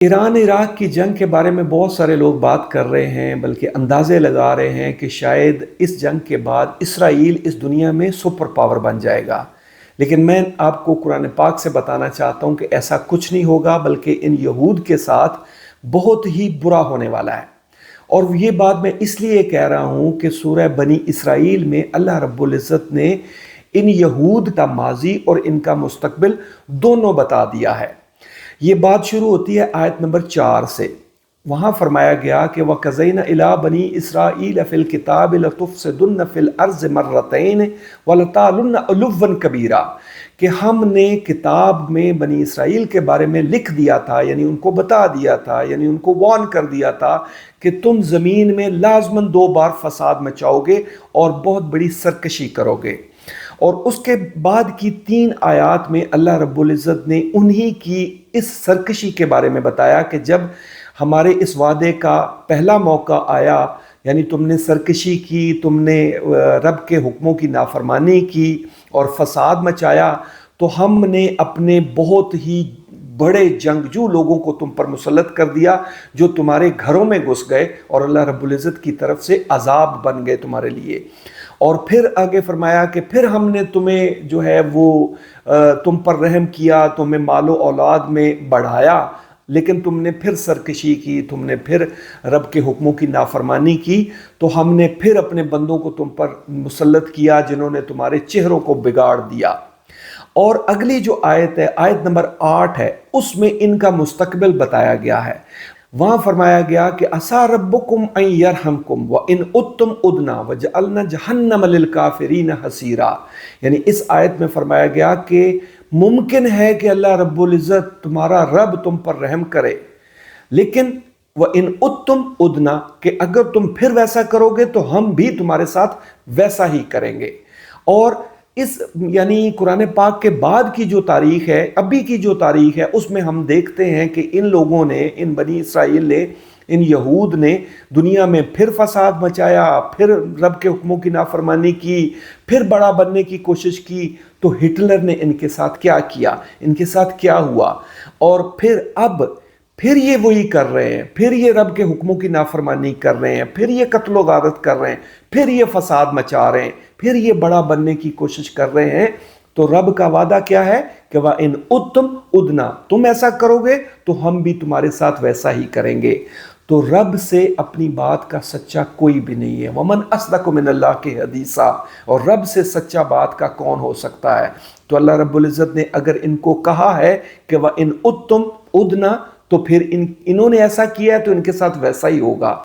ایران عراق کی جنگ کے بارے میں بہت سارے لوگ بات کر رہے ہیں، بلکہ اندازے لگا رہے ہیں کہ شاید اس جنگ کے بعد اسرائیل اس دنیا میں سپر پاور بن جائے گا۔ لیکن میں آپ کو قرآن پاک سے بتانا چاہتا ہوں کہ ایسا کچھ نہیں ہوگا، بلکہ ان یہود کے ساتھ بہت ہی برا ہونے والا ہے۔ اور یہ بات میں اس لیے کہہ رہا ہوں کہ سورہ بنی اسرائیل میں اللہ رب العزت نے ان یہود کا ماضی اور ان کا مستقبل دونوں بتا دیا ہے۔ یہ بات شروع ہوتی ہے آیت نمبر 4 سے۔ وہاں فرمایا گیا کہ وَقَضَيْنَا إِلَىٰ بَنِي إِسْرَائِيلَ فِي الْكِتَابِ لَتُفْسِدُنَّ فِي الْأَرْضِ مَرَّتَيْنِ وَلَتَعْلُنَّ عُلُوًّا كَبِيرًا، کہ ہم نے کتاب میں بنی اسرائیل کے بارے میں لکھ دیا تھا، یعنی ان کو بتا دیا تھا، یعنی ان کو وارن کر دیا تھا کہ تم زمین میں لازماً 2 بار فساد مچاؤ گے اور بہت بڑی سرکشی کرو گے۔ اور اس کے بعد کی 3 آیات میں اللہ رب العزت نے انہی کی اس سرکشی کے بارے میں بتایا کہ جب ہمارے اس وعدے کا پہلا موقع آیا، یعنی تم نے سرکشی کی، تم نے رب کے حکموں کی نافرمانی کی اور فساد مچایا، تو ہم نے اپنے بہت ہی بڑے جنگجو لوگوں کو تم پر مسلط کر دیا جو تمہارے گھروں میں گھس گئے اور اللہ رب العزت کی طرف سے عذاب بن گئے تمہارے لیے۔ اور پھر آگے فرمایا کہ پھر ہم نے تمہیں جو ہے وہ تم پر رحم کیا، تمہیں مال و اولاد میں بڑھایا، لیکن تم نے پھر سرکشی کی، تم نے پھر رب کے حکموں کی نافرمانی کی، تو ہم نے پھر اپنے بندوں کو تم پر مسلط کیا جنہوں نے تمہارے چہروں کو بگاڑ دیا۔ اور اگلی جو آیت ہے، آیت نمبر 8 ہے، اس میں ان کا مستقبل بتایا گیا ہے۔ وہاں فرمایا گیا کہ عَسَىٰ رَبُّكُمْ أَن يَرْحَمْكُمْ وَإِنْ عُدْتُمْ عُدْنَا وَجَعَلْنَا جَهَنَّمَ لِلْكَافِرِينَ حَصِيرًا، یعنی اس آیت میں فرمایا گیا کہ ممکن ہے کہ اللہ رب العزت تمہارا رب تم پر رحم کرے، لیکن وَإِنْ عُدْتُمْ عُدْنَا، کہ اگر تم پھر ویسا کرو گے تو ہم بھی تمہارے ساتھ ویسا ہی کریں گے۔ اور اس یعنی قرآن پاک کے بعد کی جو تاریخ ہے، ابھی کی جو تاریخ ہے، اس میں ہم دیکھتے ہیں کہ ان لوگوں نے، ان بنی اسرائیل نے، ان یہود نے دنیا میں پھر فساد مچایا، پھر رب کے حکموں کی نافرمانی کی، پھر بڑا بننے کی کوشش کی۔ تو ہٹلر نے ان کے ساتھ کیا کیا، ان کے ساتھ کیا ہوا، اور پھر یہ وہی کر رہے ہیں، پھر یہ رب کے حکموں کی نافرمانی کر رہے ہیں، پھر یہ قتل و غارت کر رہے ہیں، پھر یہ فساد مچا رہے ہیں، پھر یہ بڑا بننے کی کوشش کر رہے ہیں۔ تو رب کا وعدہ کیا ہے کہ وَإِنْ عُدْتُمْ عُدْنَا، تم ایسا کرو گے تو ہم بھی تمہارے ساتھ ویسا ہی کریں گے۔ تو رب سے اپنی بات کا سچا کوئی بھی نہیں ہے۔ وَمَنْ أَصْدَقُ مِنَ اللَّهِ حَدِيثًا، اور رب سے سچا بات کا کون ہو سکتا ہے؟ تو اللہ رب العزت نے اگر ان کو کہا ہے کہ وَإِنْ عُدْتُمْ عُدْنَا، تو پھر انہوں نے ایسا کیا ہے تو ان کے ساتھ ویسا ہی ہوگا۔